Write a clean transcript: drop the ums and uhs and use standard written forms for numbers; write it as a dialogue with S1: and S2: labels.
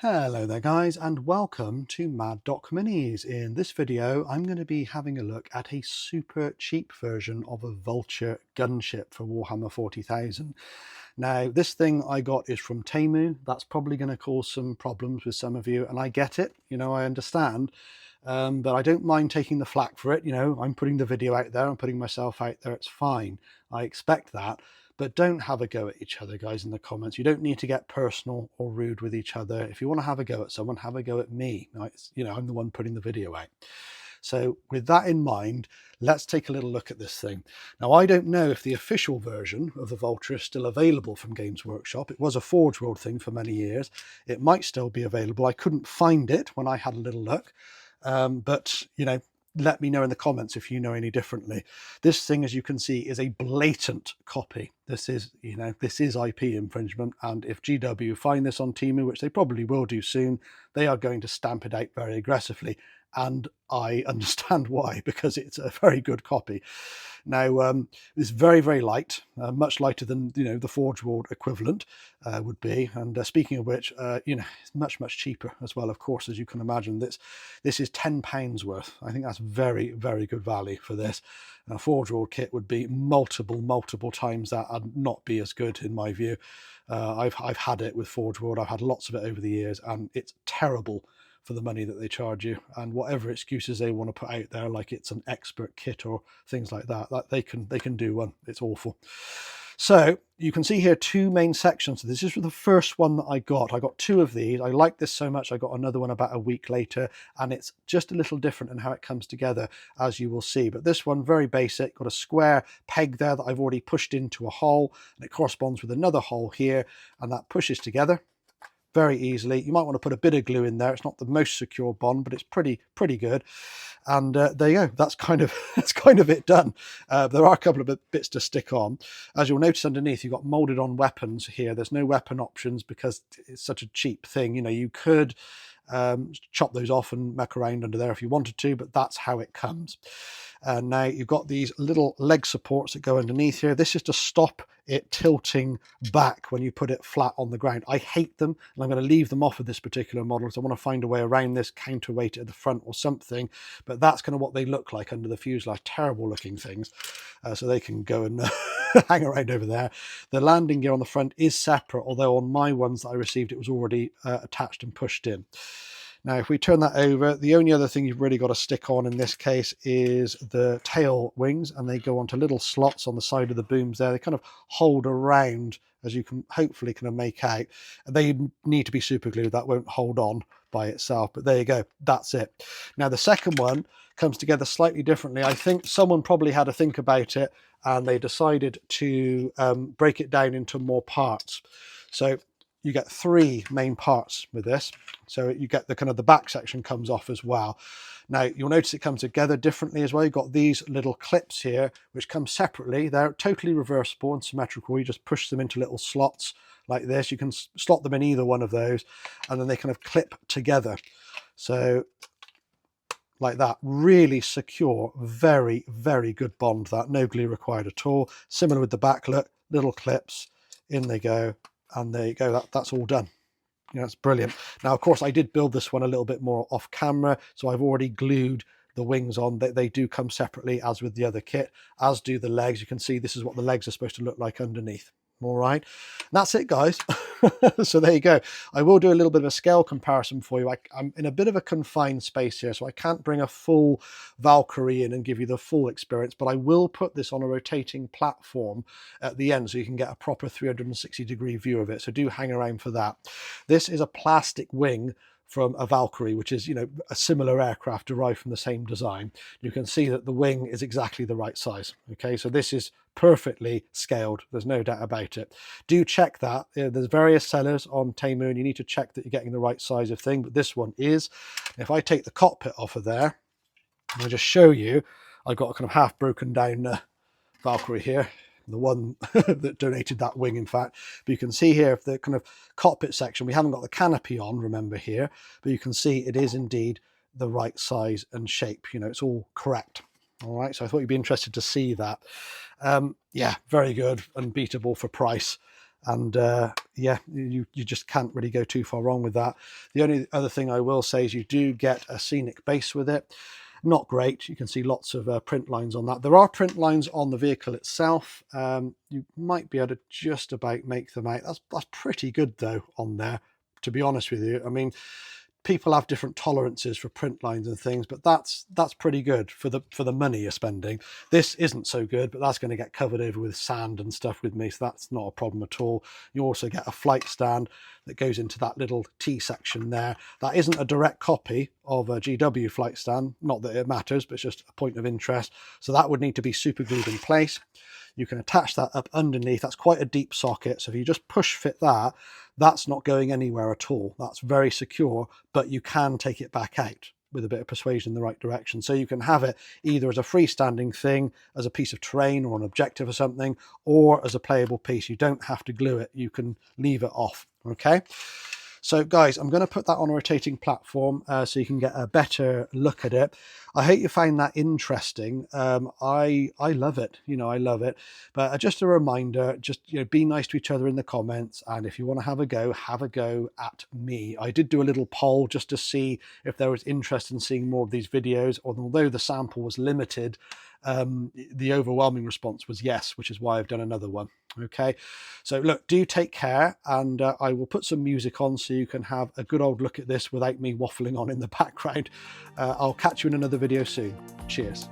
S1: Hello there guys, and welcome to Mad Doc Minis. In this video I'm going to be having a look at a super cheap version of a Vulture Gunship for Warhammer 40,000. Now this thing I got is from Temu. That's probably going to cause some problems with some of you, and I get it, I understand, but I don't mind taking the flak for it. I'm putting the video out there, I'm putting myself out there, it's fine. I expect that. But don't have a go at each other, guys, in the comments. You don't need to get personal or rude with each other. If you want to have a go at someone, have a go at me. I'm the one putting the video out. So with that in mind, let's take a little look at this thing. Now, I don't know if the official version of the Vulture is still available from Games Workshop. It was a Forge World thing for many years. It might still be available. I couldn't find it when I had a little look. But let me know in the comments if you know any differently. This thing, as you can see, is a blatant copy. This is IP infringement, and if GW find this on Temu, which they probably will do soon, they are going to stamp it out very aggressively. And I understand why, because it's a very good copy. Now, it's very, very light, much lighter than the Forge World equivalent would be. And speaking of which, it's much, much cheaper as well, of course, as you can imagine. This is £10 worth. I think that's very, very good value for this. A Forge World kit would be multiple times that and not be as good in my view. I've had it with Forge World. I've had lots of it over the years, and it's terrible for the money that they charge you, and whatever excuses they want to put out there, like it's an expert kit or things like that, they can do one. It's awful. So you can see here two main sections. This is the first one that I got. I got two of these. I like this so much I got another one about a week later, and it's just a little different in how it comes together, as you will see. But this one, very basic, got a square peg there that I've already pushed into a hole, and it corresponds with another hole here, and that pushes together very easily. You might want to put a bit of glue in there. It's not the most secure bond, but it's pretty good. And there you go. That's kind of it done. There are a couple of bits to stick on. As you'll notice underneath, you've got molded on weapons here. There's no weapon options because it's such a cheap thing. You could chop those off and muck around under there if you wanted to, but that's how it comes. And now you've got these little leg supports that go underneath here. This is to stop it tilting back when you put it flat on the ground. I hate them, and I'm going to leave them off of this particular model, so I want to find a way around this, counterweight it at the front or something, but that's kind of what they look like under the fuselage. Terrible looking things. So they can go and hang around over there. The landing gear on the front is separate, although on my ones that I received it was already attached and pushed in. Now, if we turn that over, the only other thing you've really got to stick on in this case is the tail wings, and they go onto little slots on the side of the booms there. They kind of hold around, as you can hopefully kind of make out. They need to be super glued. That won't hold on by itself, but there you go. That's it. Now, the second one comes together slightly differently. I think someone probably had to think about it, and they decided to break it down into more parts. So you get three main parts with this. So you get the kind of the back section comes off as well. Now you'll notice it comes together differently as well. You've got these little clips here, which come separately. They're totally reversible and symmetrical. You just push them into little slots like this. You can slot them in either one of those, and then they kind of clip together. So like that, really secure, very, very good bond. That no glue required at all. Similar with the back, look, little clips, in they go. And there you go, that's all done. It's brilliant. Now, of course, I did build this one a little bit more off camera, so I've already glued the wings on. They do come separately, as with the other kit, as do the legs. You can see this is what the legs are supposed to look like underneath. All right, and that's it, guys. So there you go. I will do a little bit of a scale comparison for you. I'm in a bit of a confined space here, so I can't bring a full Valkyrie in and give you the full experience, but I will put this on a rotating platform at the end so you can get a proper 360-degree view of it. So do hang around for that. This is a plastic wing from a Valkyrie, which is, a similar aircraft derived from the same design. You can see that the wing is exactly the right size. Okay, so this is perfectly scaled. There's no doubt about it. Do check that. There's various sellers on Temu, and you need to check that you're getting the right size of thing, but this one is. If I take the cockpit off of there, I'll just show you, I've got a kind of half broken down Valkyrie here, the one that donated that wing, in fact. But you can see here the kind of cockpit section, we haven't got the canopy on, remember, here, but you can see it is indeed the right size and shape. It's all correct. All right, so I thought you'd be interested to see that. Yeah, very good, unbeatable for price. And yeah, you just can't really go too far wrong with that. The only other thing I will say is you do get a scenic base with it. Not great. You can see lots of print lines on that. There are print lines on the vehicle itself. You might be able to just about make them out. That's pretty good though on there, to be honest with you. I mean, people have different tolerances for print lines and things, but that's pretty good for the money you're spending. This isn't so good, but that's going to get covered over with sand and stuff with me, so that's not a problem at all. You also get a flight stand that goes into that little T section there. That isn't a direct copy of a GW flight stand, not that it matters, but it's just a point of interest. So that would need to be super glued in place. You can attach that up underneath. That's quite a deep socket, so if you just push fit that, that's not going anywhere at all. That's very secure, but you can take it back out with a bit of persuasion in the right direction. So you can have it either as a freestanding thing, as a piece of terrain or an objective or something, or as a playable piece. You don't have to glue it. You can leave it off. Okay. So guys, I'm going to put that on a rotating platform so you can get a better look at it. I hope you find that interesting. I love it, I love it. But just a reminder, just be nice to each other in the comments, and if you want to have a go at me. I did do a little poll just to see if there was interest in seeing more of these videos, although the sample was limited. The overwhelming response was yes, which is why I've done another one. Okay, so look, do take care, and I will put some music on so you can have a good old look at this without me waffling on in the background. I'll catch you in another video soon. Cheers.